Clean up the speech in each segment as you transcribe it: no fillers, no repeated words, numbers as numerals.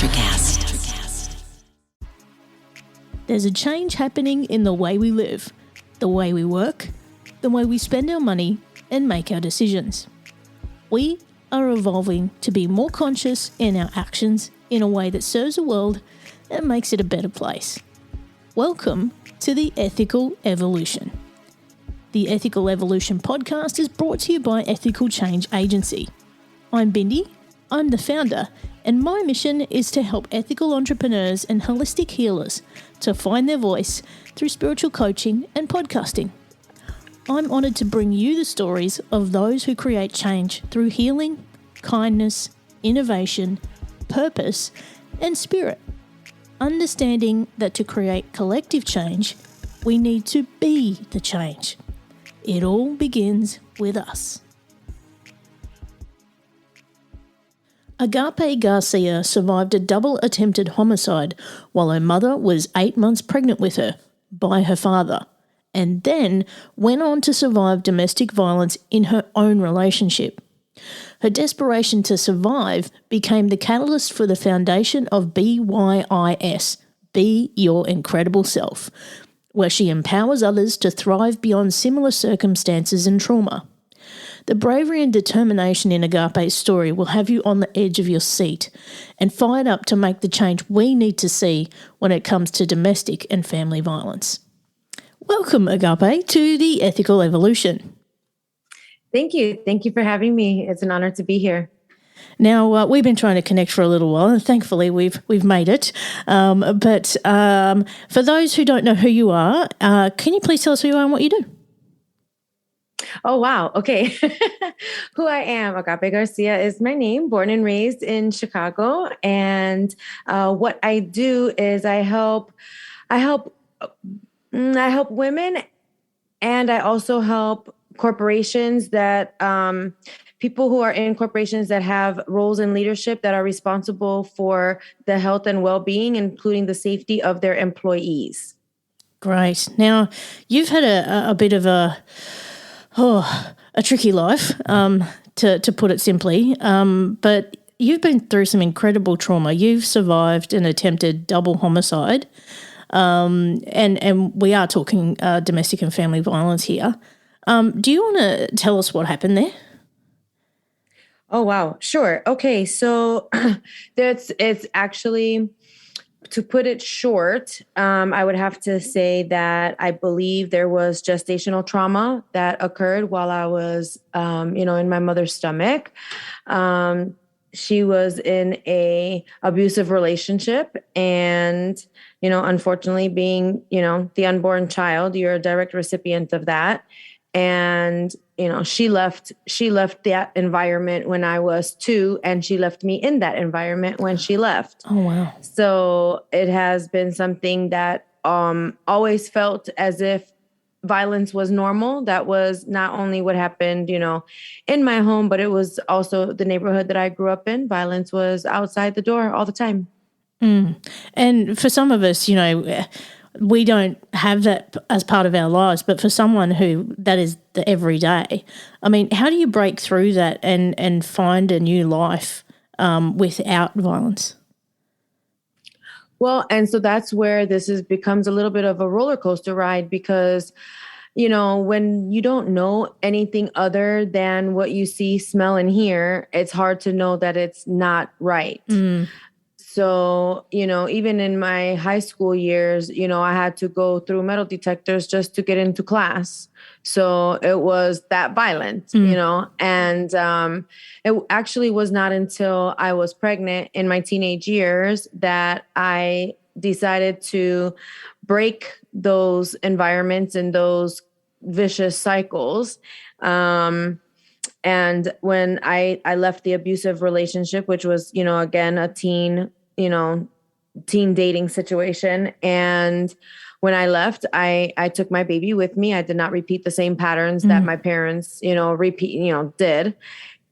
Electrocast. There's a change happening in the way we live, the way we work, the way we spend our money and make our decisions. We are evolving to be more conscious in our actions in a way that serves the world and makes it a better place. Welcome to the Ethical Evolution. The Ethical Evolution podcast is brought to you by Ethical Change Agency. I'm Bindi, I'm the founder, and my mission is to help ethical entrepreneurs and holistic healers to find their voice through spiritual coaching and podcasting. I'm honoured to bring you the stories of those who create change through healing, kindness, innovation, purpose, and spirit. Understanding that to create collective change, we need to be the change. It all begins with us. Agape Garcia survived a double attempted homicide while her mother was 8 months pregnant with her by her father, and then went on to survive domestic violence in her own relationship. Her desperation to survive became the catalyst for the foundation of BYIS, Be Your Incredible Self, where she empowers others to thrive beyond similar circumstances and trauma. The bravery and determination in Agape's story will have you on the edge of your seat and fired up to make the change we need to see when it comes to domestic and family violence. Welcome, Agape, to the Ethical Evolution. Thank you. Thank you for having me. It's an honor to be here. Now, we've been trying to connect for a little while, and thankfully we've made it. But for those who don't know who you are, can you please tell us who you are and what you do? Oh, wow. Okay. Who I am, Agape Garcia is my name, born and raised in Chicago. And what I do is I help women, and I also help corporations that people who are in corporations that have roles in leadership that are responsible for the health and well-being, including the safety of their employees. Great. Now, you've had a bit of a tricky life, to put it simply, but you've been through some incredible trauma. You've survived an attempted double homicide, and we are talking domestic and family violence here. Do you want to tell us what happened there? Oh, wow. Sure. Okay. So it's actually, to put it short, I would have to say that I believe there was gestational trauma that occurred while I was, in my mother's stomach. She was in a abusive relationship, and, unfortunately being, the unborn child, you're a direct recipient of that. And, she left that environment when I was 2, and she left me in that environment when she left. Oh, wow. So it has been something that always felt as if violence was normal. That was not only what happened, in my home, but it was also the neighborhood that I grew up in. Violence was outside the door all the time. And for some of us, we don't have that as part of our lives, but for someone who that is the everyday, I mean, how do you break through that and find a new life without violence? Well, and so that's where becomes a little bit of a roller coaster ride, because, when you don't know anything other than what you see, smell, and hear, it's hard to know that it's not right. So, even in my high school years, I had to go through metal detectors just to get into class. So it was that violent, and it actually was not until I was pregnant in my teenage years that I decided to break those environments and those vicious cycles. And when I left the abusive relationship, which was, again, a teen dating situation. And when I left, I took my baby with me. I did not repeat the same patterns that my parents, did.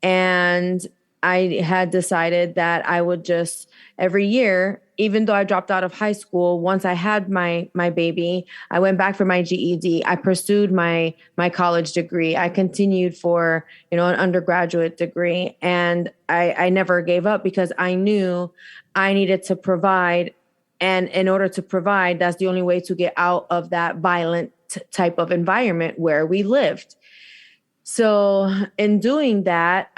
And I had decided that I would just every year, even though I dropped out of high school, once I had my baby, I went back for my GED. I pursued my college degree. I continued for, an undergraduate degree. And I never gave up because I knew I needed to provide. And in order to provide, that's the only way to get out of that violent type of environment where we lived. So in doing that,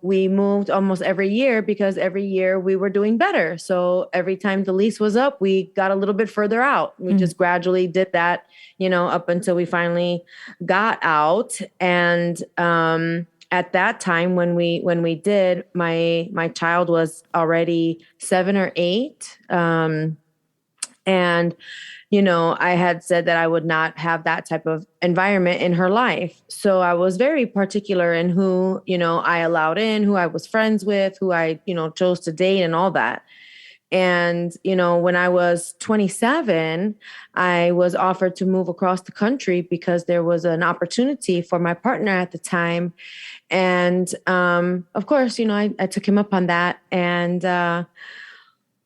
we moved almost every year because every year we were doing better. So every time the lease was up, we got a little bit further out. We just gradually did that, up until we finally got out. And at that time, when we did, my child was already 7 or 8, and I had said that I would not have that type of environment in her life. So I was very particular in who, I allowed in, who I was friends with, who I, chose to date and all that. And, when I was 27, I was offered to move across the country because there was an opportunity for my partner at the time. And of course, I took him up on that. And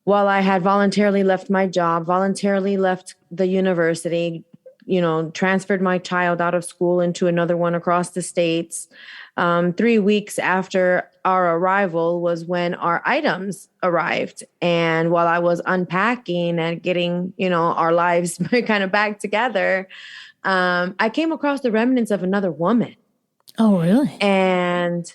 while I had voluntarily left my job, voluntarily left the university, transferred my child out of school into another one across the states. 3 weeks after our arrival was when our items arrived. And while I was unpacking and getting, our lives kind of back together, I came across the remnants of another woman. Oh, really? And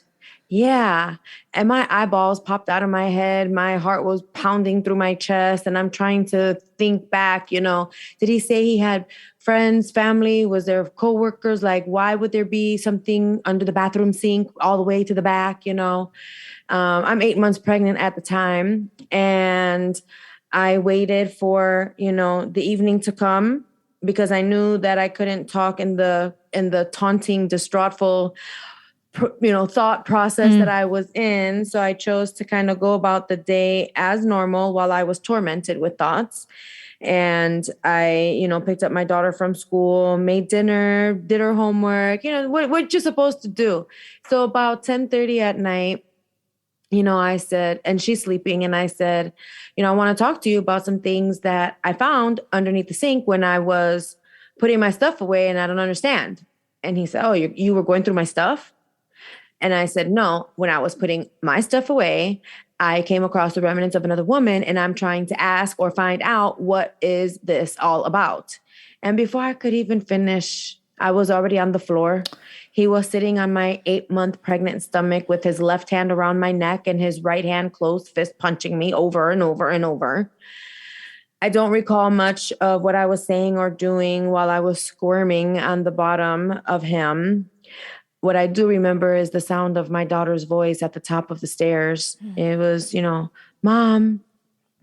yeah. And my eyeballs popped out of my head. My heart was pounding through my chest. And I'm trying to think back, did he say he had friends, family? Was there coworkers? Like, why would there be something under the bathroom sink all the way to the back? I'm 8 months pregnant at the time. And I waited for, the evening to come because I knew that I couldn't talk in the taunting, distraughtful thought process that I was in. So I chose to kind of go about the day as normal while I was tormented with thoughts. And I, picked up my daughter from school, made dinner, did her homework, what you're supposed to do. So about 10:30 at night, I said, and she's sleeping. And I said, I want to talk to you about some things that I found underneath the sink when I was putting my stuff away and I don't understand. And he said, oh, you were going through my stuff? And I said, no, when I was putting my stuff away, I came across the remnants of another woman and I'm trying to ask or find out what is this all about. And before I could even finish, I was already on the floor. He was sitting on my 8-month pregnant stomach with his left hand around my neck and his right hand closed fist punching me over and over and over. I don't recall much of what I was saying or doing while I was squirming on the bottom of him. What I do remember is the sound of my daughter's voice at the top of the stairs. It was, mom,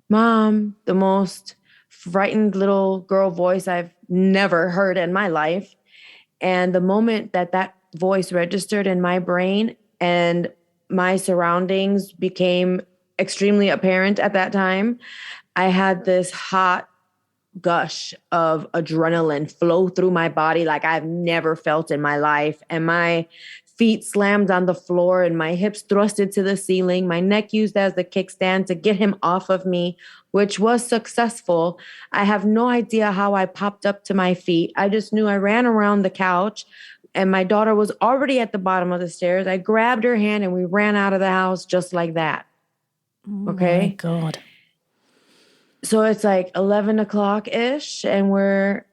the most frightened little girl voice I've never heard in my life. And the moment that voice registered in my brain and my surroundings became extremely apparent at that time, I had this hot gush of adrenaline flow through my body like I've never felt in my life. And my feet slammed on the floor and my hips thrusted to the ceiling. My neck used as the kickstand to get him off of me, which was successful. I have no idea how I popped up to my feet. I just knew I ran around the couch and my daughter was already at the bottom of the stairs. I grabbed her hand and we ran out of the house just like that. Okay. Oh my God. So it's like 11 o'clock-ish and we're,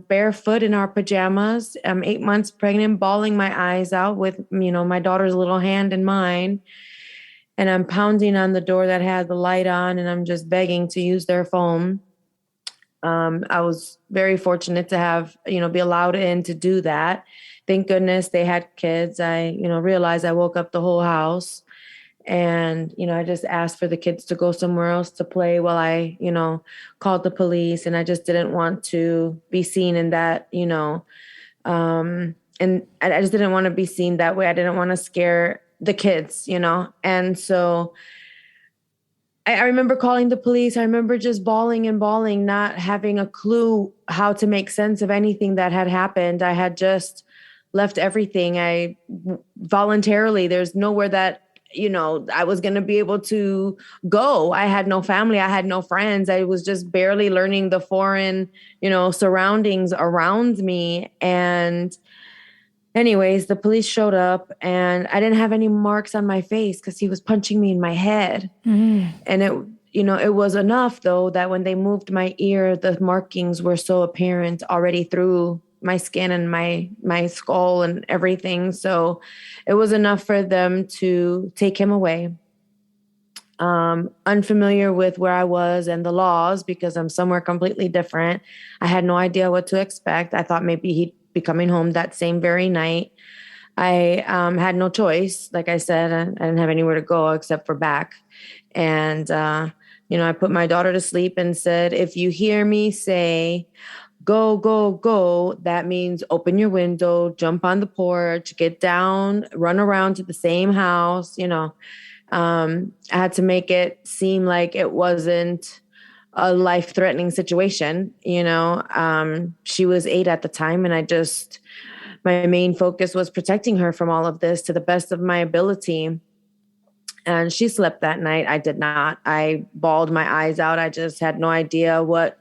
barefoot in our pajamas. I'm 8 months pregnant, bawling my eyes out with, my daughter's little hand in mine. And I'm pounding on the door that had the light on and I'm just begging to use their phone. I was very fortunate to have, be allowed in to do that. Thank goodness they had kids. I, realized I woke up the whole house. And, I just asked for the kids to go somewhere else to play while I, called the police. And I just didn't want to be seen in that, and I just didn't want to be seen that way. I didn't want to scare the kids, And so I remember calling the police. I remember just bawling and bawling, not having a clue how to make sense of anything that had happened. I had just left everything. I voluntarily, there's nowhere that I was going to be able to go. I had no family. I had no friends. I was just barely learning the foreign, surroundings around me. And anyways, the police showed up and I didn't have any marks on my face because he was punching me in my head. And it was enough though that when they moved my ear, the markings were so apparent already through my skin and my skull and everything. So it was enough for them to take him away. Unfamiliar with where I was and the laws because I'm somewhere completely different. I had no idea what to expect. I thought maybe he'd be coming home that same very night. I had no choice. Like I said, I didn't have anywhere to go except for back. And, I put my daughter to sleep and said, if you hear me say, go, go, go, that means open your window, jump on the porch, get down, run around to the same house. I had to make it seem like it wasn't a life-threatening situation. She was 8 at the time, and my main focus was protecting her from all of this to the best of my ability. And she slept that night. I did not. I bawled my eyes out. I just had no idea what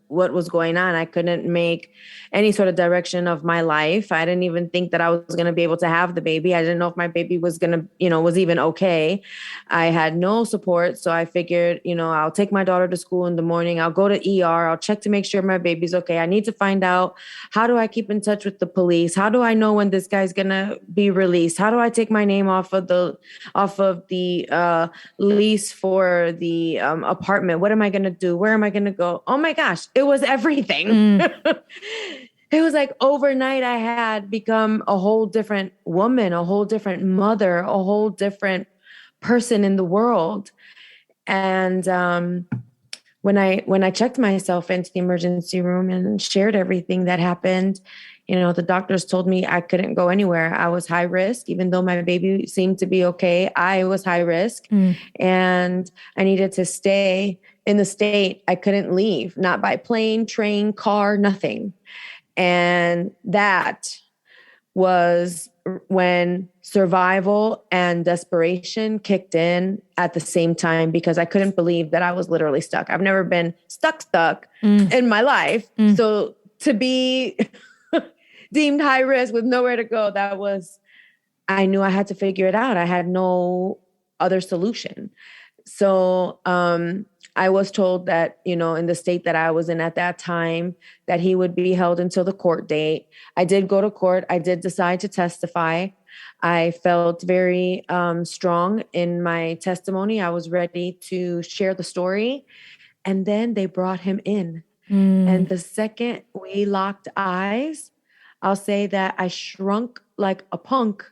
was going on. I couldn't make any sort of direction of my life. I didn't even think that I was going to be able to have the baby. I didn't know if my baby was going to, was even okay. I had no support. So I figured, I'll take my daughter to school in the morning. I'll go to ER. I'll check to make sure my baby's okay. I need to find out, how do I keep in touch with the police? How do I know when this guy's going to be released? How do I take my name off of the lease for the apartment? What am I going to do? Where am I going to go? Oh my gosh. It was everything. It was like overnight I had become a whole different woman, a whole different mother, a whole different person in the world. And when I checked myself into the emergency room and shared everything that happened, the doctors told me I couldn't go anywhere. I was high risk, even though my baby seemed to be okay. I was high risk and I needed to stay in the state. I couldn't leave, not by plane, train, car, nothing. And that was when survival and desperation kicked in at the same time, because I couldn't believe that I was literally stuck. I've never been stuck in my life. So to be deemed high risk with nowhere to go, I knew I had to figure it out. I had no other solution. So I was told that, in the state that I was in at that time, that he would be held until the court date. I did go to court. I did decide to testify. I felt very strong in my testimony. I was ready to share the story. And then they brought him in. And the second we locked eyes, I'll say that I shrunk like a punk.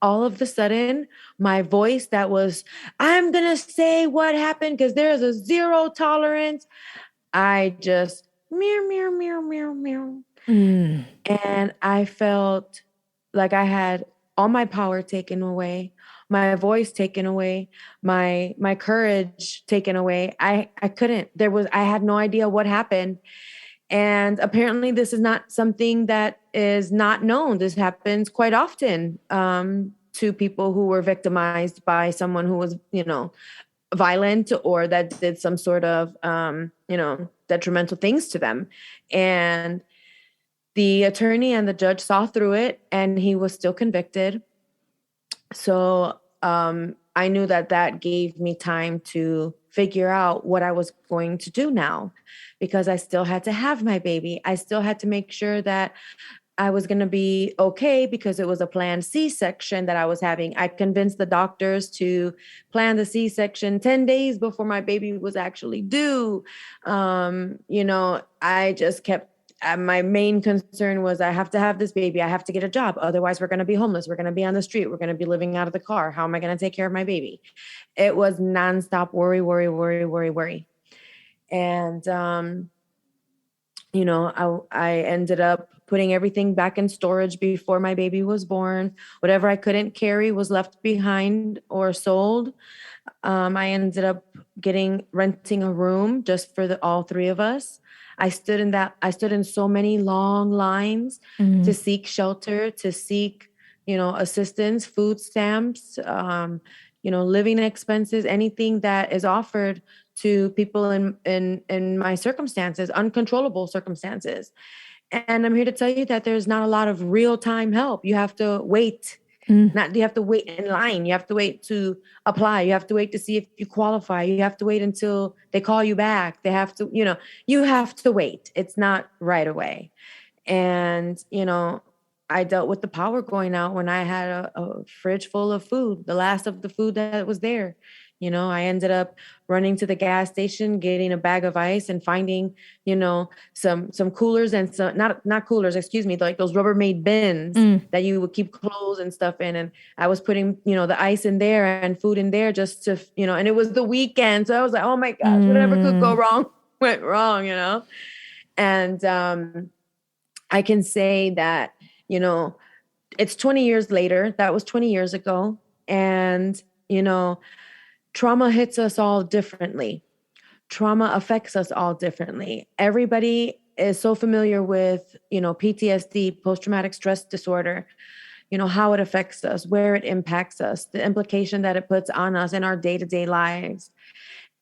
All of a sudden, my voice that was, I'm going to say what happened because there's a zero tolerance. I just, meow, meow, meow, meow, meow. And I felt like I had all my power taken away, my voice taken away, my courage taken away. I couldn't, I had no idea what happened. And apparently this is not something that is not known. This happens quite often to people who were victimized by someone who was, violent or that did some sort of, detrimental things to them. And the attorney and the judge saw through it and he was still convicted. So I knew that gave me time to figure out what I was going to do now, because I still had to have my baby. I still had to make sure that I was going to be okay because it was a planned C-section that I was having. I convinced the doctors to plan the C-section 10 days before my baby was actually due. I just kept, my main concern was I have to have this baby. I have to get a job. Otherwise, we're going to be homeless. We're going to be on the street. We're going to be living out of the car. How am I going to take care of my baby? It was nonstop worry, worry, worry, worry, worry. And, I ended up putting everything back in storage before my baby was born. Whatever I couldn't carry was left behind or sold. I ended up renting a room just for all three of us. I stood in so many long lines to seek shelter, to seek assistance, food stamps, living expenses, anything that is offered to people in my circumstances, uncontrollable circumstances. And I'm here to tell you that there's not a lot of real-time help. You have to wait. You have to wait in line. You have to wait to apply. You have to wait to see if you qualify. You have to wait until they call you back. They have to, you have to wait. It's not right away. And, I dealt with the power going out when I had a fridge full of food, the last of the food that was there. I ended up running to the gas station, getting a bag of ice and finding, some coolers and some, not coolers, excuse me, like those Rubbermaid bins that you would keep clothes and stuff in. And I was putting, the ice in there and food in there just to, and it was the weekend. So I was like, oh my gosh, whatever could go wrong went wrong, And I can say that, it's 20 years later. That was 20 years ago. And, trauma hits us all differently. Trauma affects us all differently. Everybody is so familiar with, PTSD, post-traumatic stress disorder, how it affects us, where it impacts us, the implication that it puts on us in our day-to-day lives.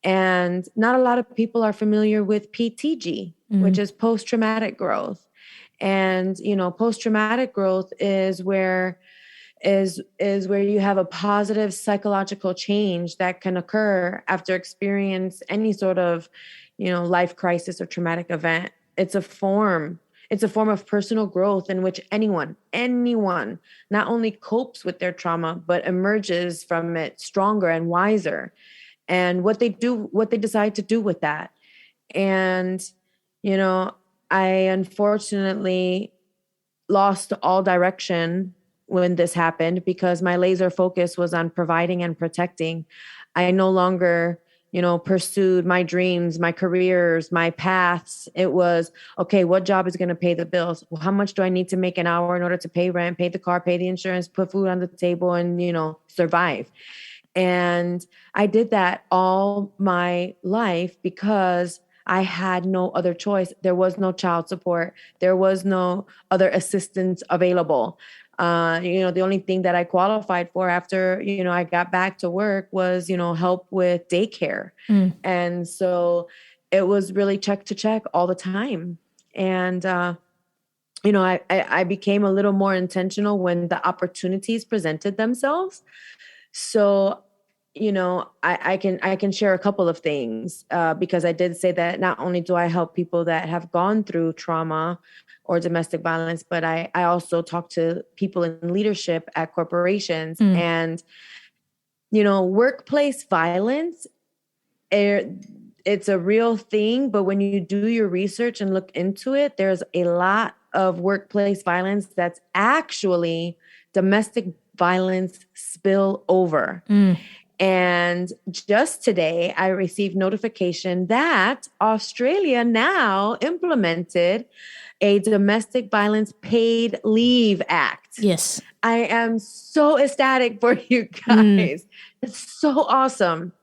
And not a lot of people are familiar with PTG, which is post-traumatic growth. And, post-traumatic growth is where you have a positive psychological change that can occur after experience any sort of, life crisis or traumatic event. It's a form of personal growth in which anyone not only copes with their trauma, but emerges from it stronger and wiser. And what they decide to do with that. And, I unfortunately lost all direction when this happened because my laser focus was on providing and protecting. I no longer, pursued my dreams, my careers, my paths. It was, okay, what job is going to pay the bills? Well, how much do I need to make an hour in order to pay rent, pay the car, pay the insurance, put food on the table and, survive? And I did that all my life because I had no other choice. There was no child support. There was no other assistance available. The only thing that I qualified for after, I got back to work was, help with daycare. And so it was really check to check all the time. And, I became a little more intentional when the opportunities presented themselves. So, I can share a couple of things because I did say that not only do I help people that have gone through trauma or domestic violence, but I also talk to people in leadership at corporations and, workplace violence. It's a real thing, but when you do your research and look into it, there's a lot of workplace violence that's actually domestic violence spill over. And just today, I received notification that Australia now implemented a domestic violence paid leave act. Yes. I am so ecstatic for you guys. It's so awesome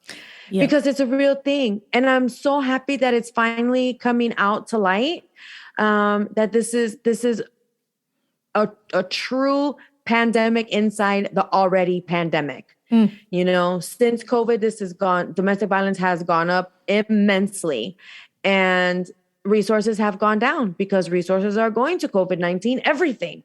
because it's a real thing. And I'm so happy that it's finally coming out to light, that this is a true pandemic inside the already pandemic. Since COVID, domestic violence has gone up immensely and resources have gone down because resources are going to COVID-19, everything.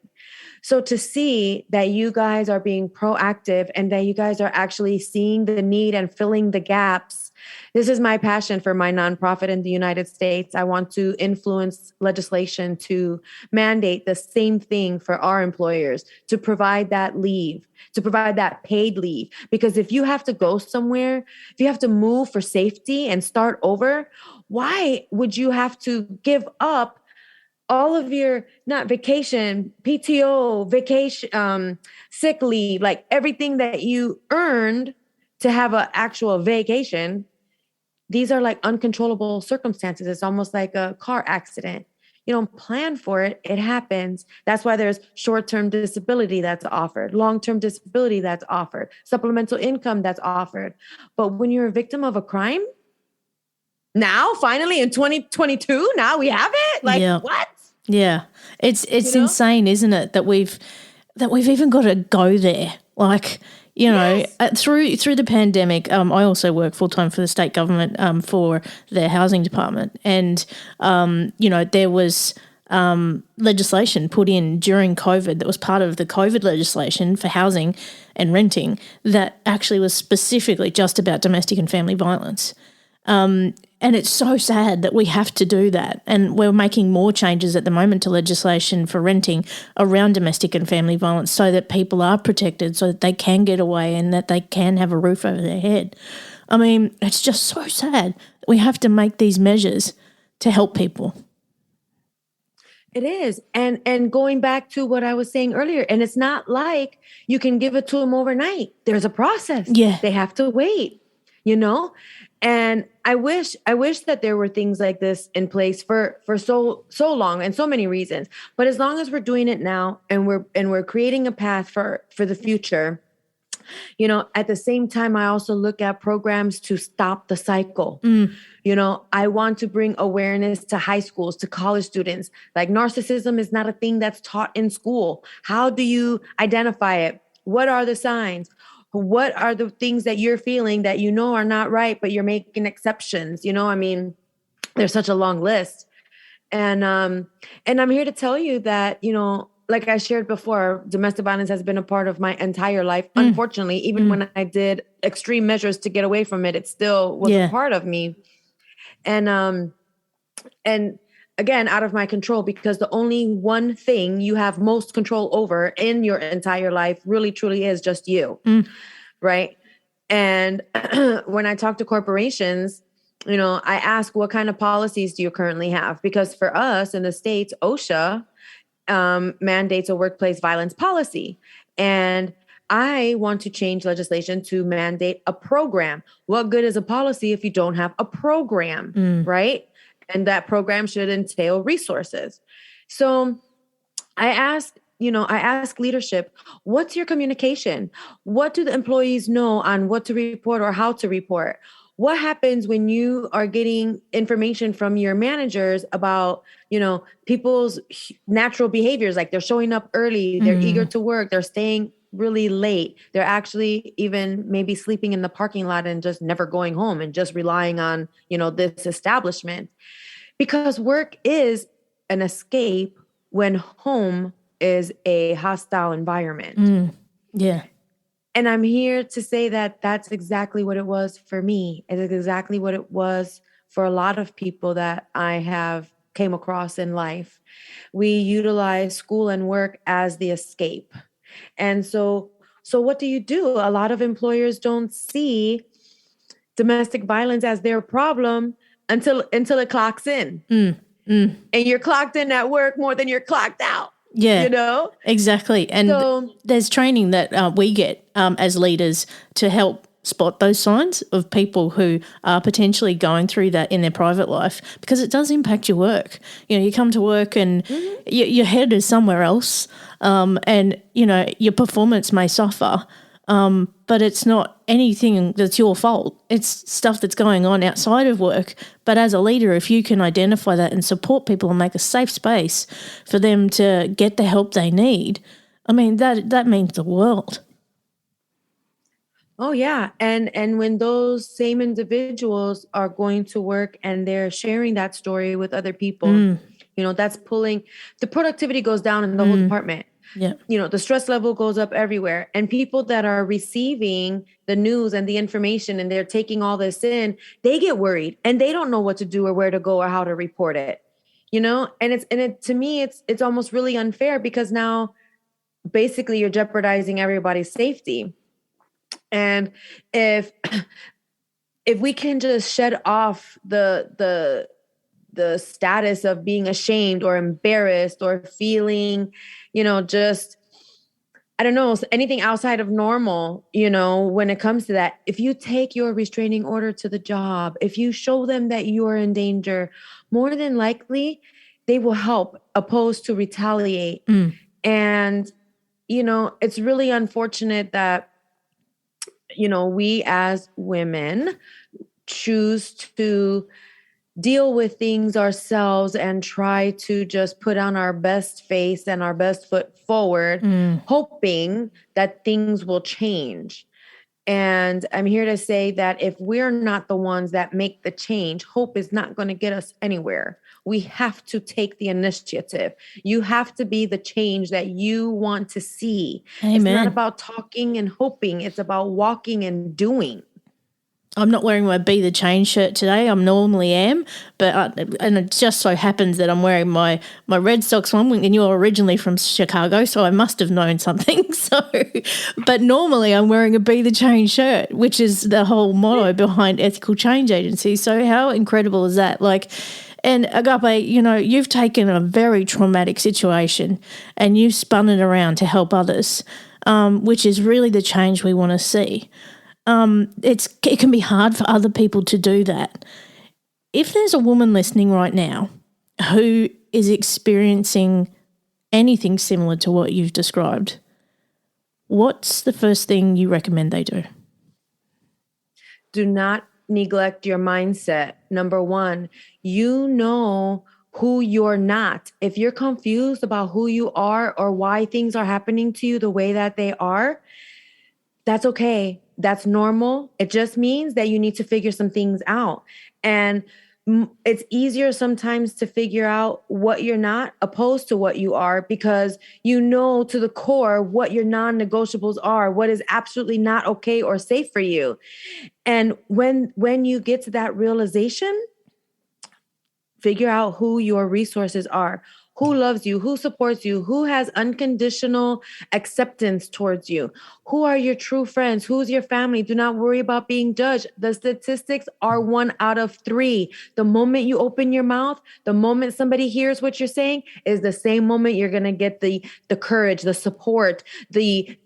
So to see that you guys are being proactive and that you guys are actually seeing the need and filling the gaps. This is my passion for my nonprofit in the United States. I want to influence legislation to mandate the same thing for our employers, to provide that leave, to provide that paid leave. Because if you have to go somewhere, if you have to move for safety and start over, why would you have to give up all of your, not vacation, PTO, vacation, sick leave, like everything that you earned to have an actual vacation? These are like uncontrollable circumstances. It's almost like a car accident. You don't plan for it. It happens. That's why there's short-term disability that's offered, long-term disability that's offered, supplemental income that's offered. But when you're a victim of a crime, now finally in 2022, now we have it? Like what? Yeah. It's insane, isn't it? That we've that we've even got to go there. Like, you know, through the pandemic, I also work full time for the state government for their housing department, and you know, there was legislation put in during COVID that was part of the COVID legislation for housing and renting that actually was specifically just about domestic and family violence. And it's so sad that we have to do that. And we're making more changes at the moment to legislation for renting around domestic and family violence so that people are protected, so that they can get away and that they can have a roof over their head. I mean, it's just so sad that we have to make these measures to help people. It is. And going back to what I was saying earlier, and it's not like you can give it to them overnight. There's a process. Yeah. They have to wait, you know? And I wish that there were things like this in place for so long and so many reasons. But as long as we're doing it now and we're creating a path for the future, you know, at the same time, I also look at programs to stop the cycle. You know, I want to bring awareness to high schools, to college students. Like, narcissism is not a thing that's taught in school. How do you identify it? What are the signs? What are the things that you're feeling that you know are not right, but you're making exceptions? You know, I mean, there's such a long list. And I'm here to tell you that, you know, like I shared before, domestic violence has been a part of my entire life. Unfortunately, even when I did extreme measures to get away from it, it still was a part of me. And again, out of my control, because the only one thing you have most control over in your entire life really, truly is just you. Right. And when I talk to corporations, you know, I ask, what kind of policies do you currently have? Because for us in the States, OSHA mandates a workplace violence policy. And I want to change legislation to mandate a program. What good is a policy if you don't have a program, right? And that program should entail resources. So I ask leadership, what's your communication? What do the employees know on what to report or how to report? What happens when you are getting information from your managers about, you know, people's natural behaviors? Like, they're showing up early, they're eager to work, they're staying really late. They're actually even maybe sleeping in the parking lot and just never going home and just relying on, you know, this establishment. Because work is an escape when home is a hostile environment. Yeah. And I'm here to say that that's exactly what it was for me. It is exactly what it was for a lot of people that I have came across in life. We utilize school and work as the escape. And so what do? A lot of employers don't see domestic violence as their problem until it clocks in. And you're clocked in at work more than you're clocked out. Yeah, you know? Exactly. And there's training that we get as leaders to help spot those signs of people who are potentially going through that in their private life, because it does impact your work. You know, you come to work and your head is somewhere else, and, you know, your performance may suffer, but it's not anything that's your fault. It's stuff that's going on outside of work. But as a leader, if you can identify that and support people and make a safe space for them to get the help they need, I mean, that means the world. Oh, yeah. And when those same individuals are going to work and they're sharing that story with other people, you know, that's pulling, the productivity goes down in the whole department. Yeah. You know, the stress level goes up everywhere. And people that are receiving the news and the information and they're taking all this in, they get worried and they don't know what to do or where to go or how to report it. You know, to me, it's almost really unfair, because now basically you're jeopardizing everybody's safety. And if we can just shed off the status of being ashamed or embarrassed or feeling, you know, just, I don't know, anything outside of normal, you know, when it comes to that, if you take your restraining order to the job, if you show them that you are in danger, more than likely they will help opposed to retaliate. And, you know, it's really unfortunate that, you know, we as women choose to deal with things ourselves and try to just put on our best face and our best foot forward, hoping that things will change. And I'm here to say that if we're not the ones that make the change, hope is not going to get us anywhere. We have to take the initiative. You have to be the change that you want to see. Amen. It's not about talking and hoping. It's about walking and doing. I'm not wearing my Be the Change shirt today. I normally am, and it just so happens that I'm wearing my Red Sox one, and you're originally from Chicago, so I must have known something. But normally I'm wearing a Be the Change shirt, which is the whole motto behind Ethical Change Agency. So how incredible is that? And Agape, you've taken a very traumatic situation and you've spun it around to help others, which is really the change we want to see. It can be hard for other people to do that. If there's a woman listening right now who is experiencing anything similar to what you've described, what's the first thing you recommend they do? Do not neglect your mindset. Number one, you know who you're not. If you're confused about who you are or why things are happening to you the way that they are, that's okay. That's normal. It just means that you need to figure some things out. And it's easier sometimes to figure out what you're not opposed to what you are, because you know to the core what your non-negotiables are, what is absolutely not okay or safe for you. And when you get to that realization, figure out who your resources are. Who loves you? Who supports you? Who has unconditional acceptance towards you? Who are your true friends? Who's your family? Do not worry about being judged. The statistics are 1 out of 3. The moment you open your mouth, the moment somebody hears what you're saying is the same moment you're going to get the courage, the support, the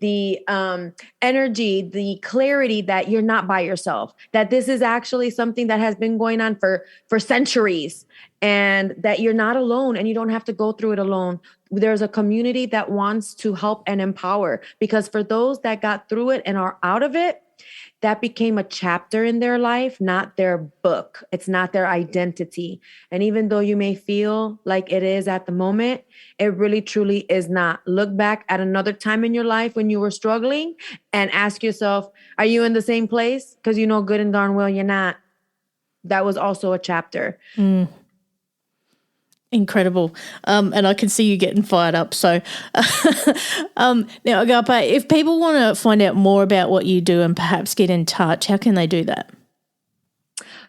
energy, the clarity that you're not by yourself, that this is actually something that has been going on for centuries. And that you're not alone and you don't have to go through it alone. There's a community that wants to help and empower, because for those that got through it and are out of it, that became a chapter in their life, not their book. It's not their identity. And even though you may feel like it is at the moment, it really truly is not. Look back at another time in your life when you were struggling and ask yourself, are you in the same place? Because you know good and darn well you're not. That was also a chapter. Incredible. And I can see you getting fired up. So now, Agape, if people want to find out more about what you do and perhaps get in touch, how can they do that?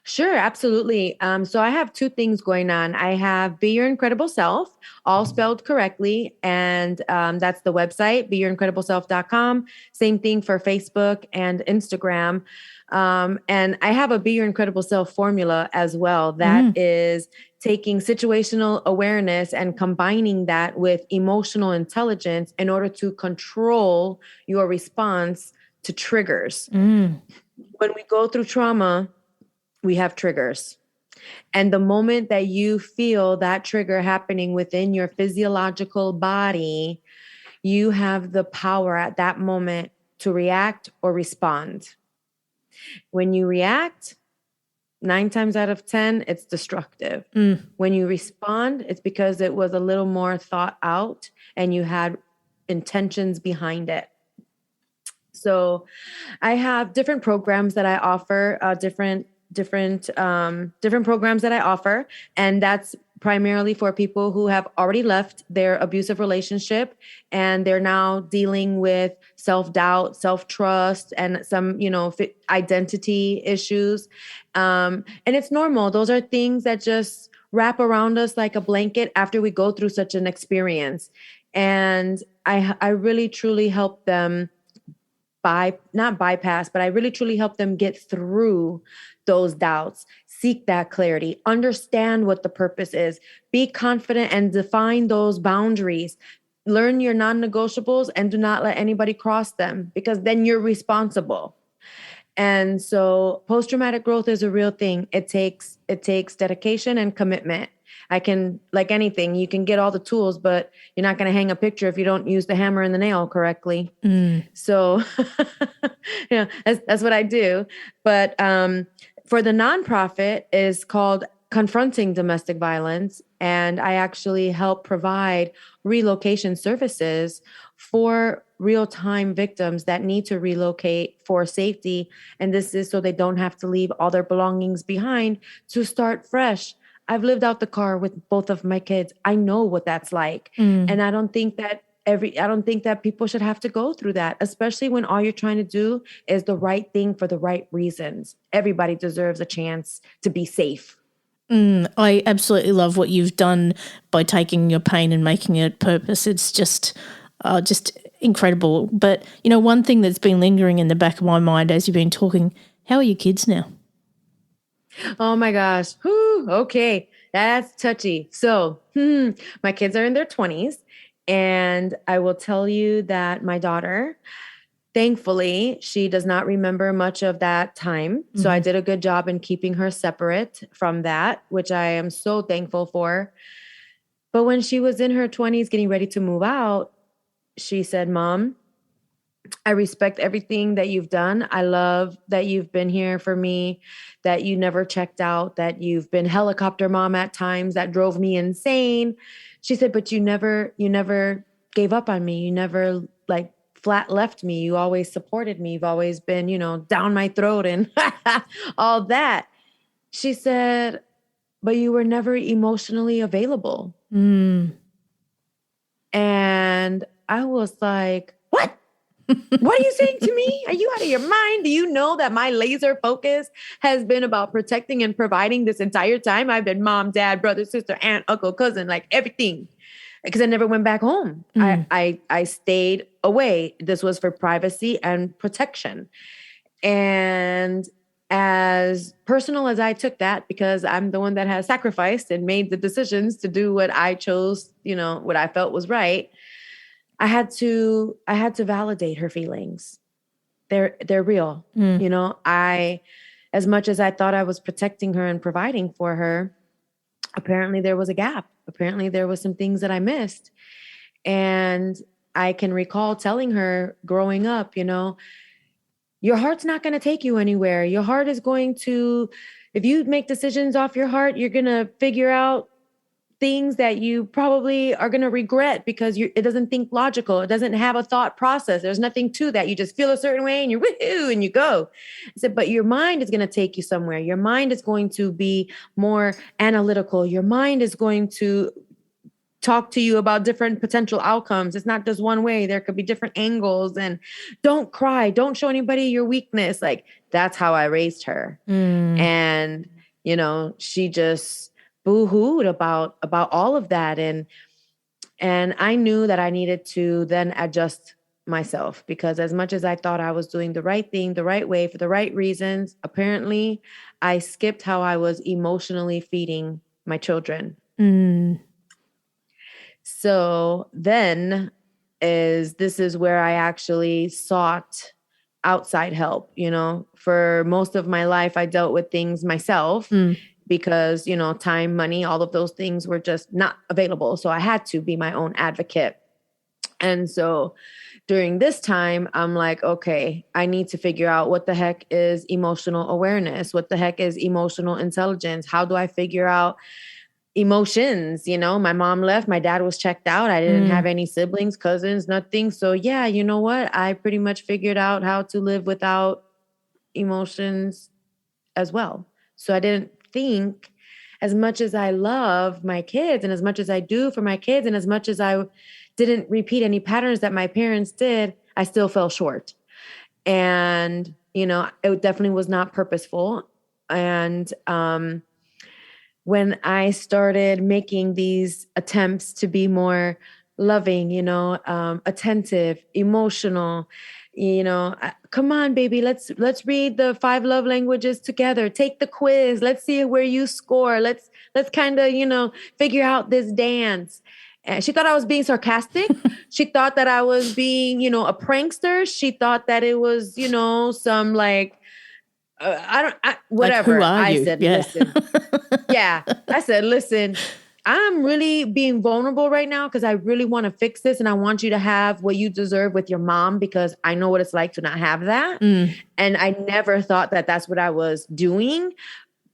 Sure, absolutely. So I have 2 things going on. I have Be Your Incredible Self, all spelled correctly. And that's the website, BeYourIncredibleSelf.com. Same thing for Facebook and Instagram. And I have a Be Your Incredible Self formula as well. That is taking situational awareness and combining that with emotional intelligence in order to control your response to triggers. When we go through trauma, we have triggers. And the moment that you feel that trigger happening within your physiological body, you have the power at that moment to react or respond. When you react, 9 times out of 10, it's destructive. When you respond, it's because it was a little more thought out and you had intentions behind it. So I have different programs that I offer, different programs that I offer. And that's primarily for people who have already left their abusive relationship and they're now dealing with self-doubt, self-trust, and some, identity issues. And it's normal. Those are things that just wrap around us like a blanket after we go through such an experience. And I really, truly help them not bypass, but I really, truly help them get through those doubts, seek that clarity, understand what the purpose is, be confident and define those boundaries, learn your non-negotiables and do not let anybody cross them, because then you're responsible. And so post-traumatic growth is a real thing. It takes dedication and commitment. Like anything, you can get all the tools, but you're not going to hang a picture if you don't use the hammer and the nail correctly. So, that's what I do. But for the nonprofit is called confronting domestic violence, and I actually help provide relocation services for real-time victims that need to relocate for safety. And this is so they don't have to leave all their belongings behind to start fresh. I've lived out the car with both of my kids. I know what that's like. And I don't think that people should have to go through that, especially when all you're trying to do is the right thing for the right reasons. Everybody deserves a chance to be safe. I absolutely love what you've done by taking your pain and making it purpose. It's just incredible. But, one thing that's been lingering in the back of my mind as you've been talking, how are your kids now? Oh my gosh. Whew, okay. That's touchy. So my kids are in their 20s. And I will tell you that my daughter, thankfully, she does not remember much of that time. So I did a good job in keeping her separate from that, which I am so thankful for. But when she was in her 20s getting ready to move out, she said, "Mom, I respect everything that you've done. I love that you've been here for me, that you never checked out, that you've been helicopter mom at times that drove me insane." She said, "But you never gave up on me. You never flat left me. You always supported me. You've always been, down my throat and all that." She said, "But you were never emotionally available." And I was like, "What? What are you saying to me? Are you out of your mind? Do you know that my laser focus has been about protecting and providing this entire time? I've been mom, dad, brother, sister, aunt, uncle, cousin, like everything." Because I never went back home. I stayed away. This was for privacy and protection. And as personal as I took that, because I'm the one that has sacrificed and made the decisions to do what I chose, what I felt was right, I had to validate her feelings. They're real. As much as I thought I was protecting her and providing for her, apparently there was a gap. Apparently there was some things that I missed. And I can recall telling her growing up, your heart's not going to take you anywhere. Your heart is going to, if you make decisions off your heart, you're going to figure out things that you probably are going to regret because it doesn't think logical. It doesn't have a thought process. There's nothing to that. You just feel a certain way and you're woohoo and you go. I said, but your mind is going to take you somewhere. Your mind is going to be more analytical. Your mind is going to talk to you about different potential outcomes. It's not just one way. There could be different angles. And don't cry. Don't show anybody your weakness. Like, that's how I raised her. And, she just boo-hooed about all of that. And I knew that I needed to then adjust myself, because as much as I thought I was doing the right thing, the right way, for the right reasons, apparently I skipped how I was emotionally feeding my children. So then this is where I actually sought outside help. For most of my life, I dealt with things myself because, time, money, all of those things were just not available. So I had to be my own advocate. And so during this time, I'm like, okay, I need to figure out what the heck is emotional awareness? What the heck is emotional intelligence? How do I figure out emotions? My mom left, my dad was checked out. I didn't have any siblings, cousins, nothing. So yeah, you know what? I pretty much figured out how to live without emotions as well. So I didn't think, as much as I love my kids and as much as I do for my kids and as much as I didn't repeat any patterns that my parents did, I still fell short. And, it definitely was not purposeful. And, when I started making these attempts to be more loving, attentive, emotional, come on, baby, let's read the 5 love languages together. Take the quiz. Let's see where you score. Let's kind of, figure out this dance. And she thought I was being sarcastic. She thought that I was being, a prankster. She thought that it was, some whatever. Like, who are you? Said, yeah. Listen. Yeah. I said, listen, I'm really being vulnerable right now because I really want to fix this. And I want you to have what you deserve with your mom, because I know what it's like to not have that. And I never thought that that's what I was doing.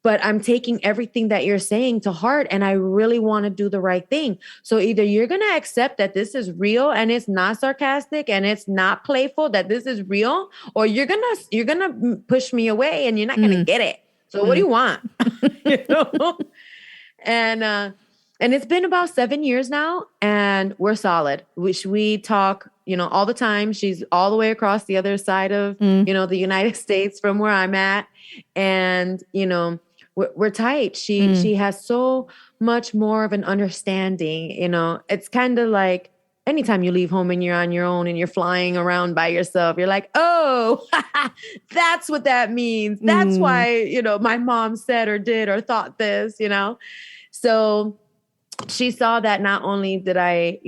but I'm taking everything that you're saying to heart, and I really want to do the right thing. So either you're going to accept that this is real and it's not sarcastic and it's not playful, that this is real, or you're going to push me away and you're not going to get it. So what do you want? You know? And it's been about 7 years now, and we're solid. We talk, all the time. She's all the way across the other side of, the United States from where I'm at. And, we're tight. She has so much more of an understanding. It's kind of like anytime you leave home and you're on your own and you're flying around by yourself, you're like, oh, that's what that means. That's why, my mom said or did or thought this, So she saw that not only did I,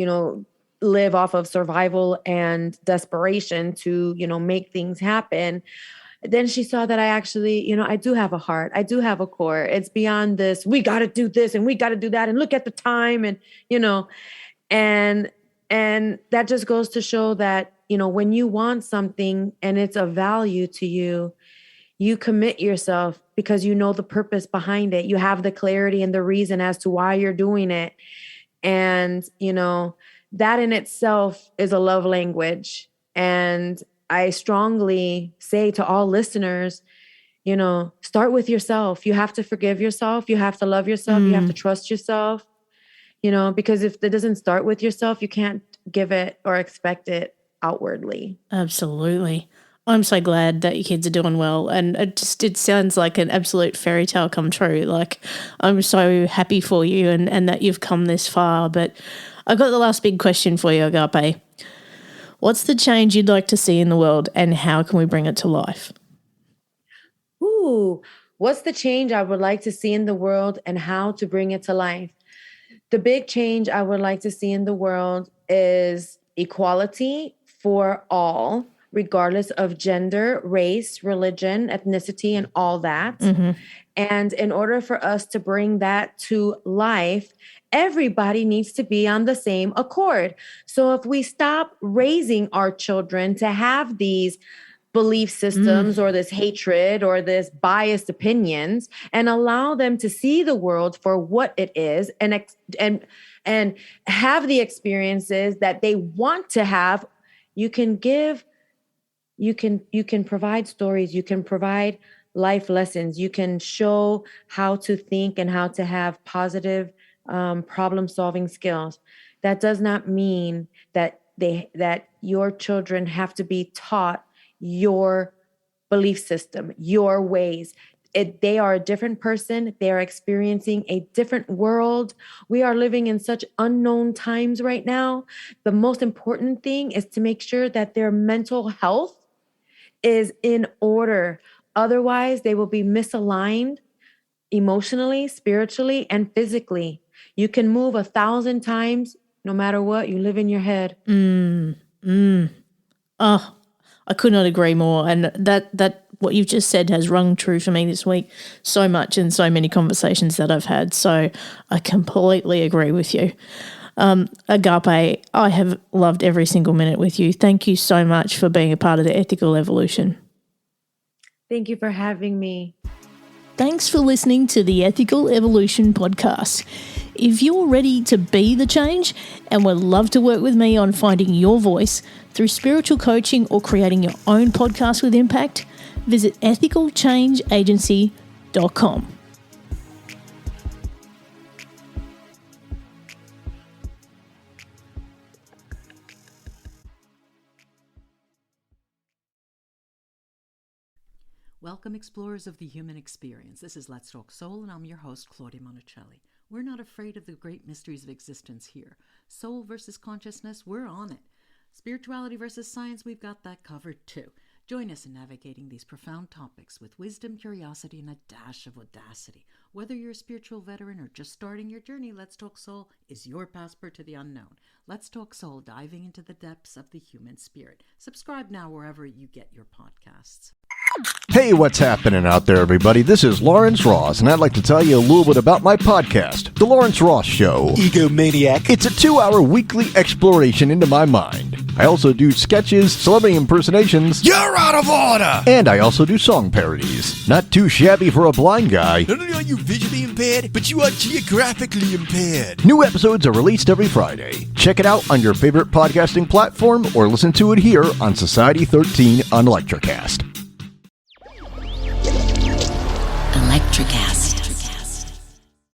live off of survival and desperation to, make things happen, then she saw that I actually, I do have a heart. I do have a core. It's beyond this. We got to do this and we got to do that. And look at the time. And, and that just goes to show that, when you want something and it's of value to you, you commit yourself because you know the purpose behind it. You have the clarity and the reason as to why you're doing it. And, that in itself is a love language. And I strongly say to all listeners, start with yourself. You have to forgive yourself. You have to love yourself. You have to trust yourself, because if it doesn't start with yourself, you can't give it or expect it outwardly. Absolutely. I'm so glad that your kids are doing well. And it sounds like an absolute fairy tale come true. Like, I'm so happy for you and that you've come this far. But I've got the last big question for you, Agape. What's the change you'd like to see in the world and how can we bring it to life? Ooh, what's the change I would like to see in the world and how to bring it to life? The big change I would like to see in the world is equality for all, regardless of gender, race, religion, ethnicity, and all that. And in order for us to bring that to life, everybody needs to be on the same accord. So if we stop raising our children to have these belief systems or this hatred or this biased opinions and allow them to see the world for what it is and have the experiences that they want to have, you can provide stories, you can provide life lessons, you can show how to think and how to have positive problem-solving skills. That does not mean that your children have to be taught your belief system, your ways. They are a different person. They are experiencing a different world. We are living in such unknown times right now. The most important thing is to make sure that their mental health is in order. Otherwise, they will be misaligned emotionally, spiritually, and physically. You can move 1,000 times, no matter what, you live in your head. Oh, I could not agree more. And that what you've just said has rung true for me this week so much in so many conversations that I've had. So I completely agree with you. Agape, I have loved every single minute with you. Thank you so much for being a part of the Ethical Evolution. Thank you for having me. Thanks for listening to the Ethical Evolution podcast. If you're ready to be the change and would love to work with me on finding your voice through spiritual coaching or creating your own podcast with impact, visit ethicalchangeagency.com. Welcome, explorers of the human experience. This is Let's Talk Soul, and I'm your host, Claudia Monticelli. We're not afraid of the great mysteries of existence here. Soul versus consciousness, we're on it. Spirituality versus science, we've got that covered too. Join us in navigating these profound topics with wisdom, curiosity, and a dash of audacity. Whether you're a spiritual veteran or just starting your journey, Let's Talk Soul is your passport to the unknown. Let's Talk Soul, diving into the depths of the human spirit. Subscribe now wherever you get your podcasts. Hey, what's happening out there, everybody? This is Lawrence Ross, and I'd like to tell you a little bit about my podcast, The Lawrence Ross Show. Egomaniac. It's a 2-hour weekly exploration into my mind, I also do sketches, celebrity impersonations. You're out of order! And I also do song parodies. Not too shabby for a blind guy. Not only are you visually impaired, but you are geographically impaired. New episodes are released every Friday. Check it out on your favorite podcasting platform or listen to it here on Society 13 on Electrocast. Electrocast.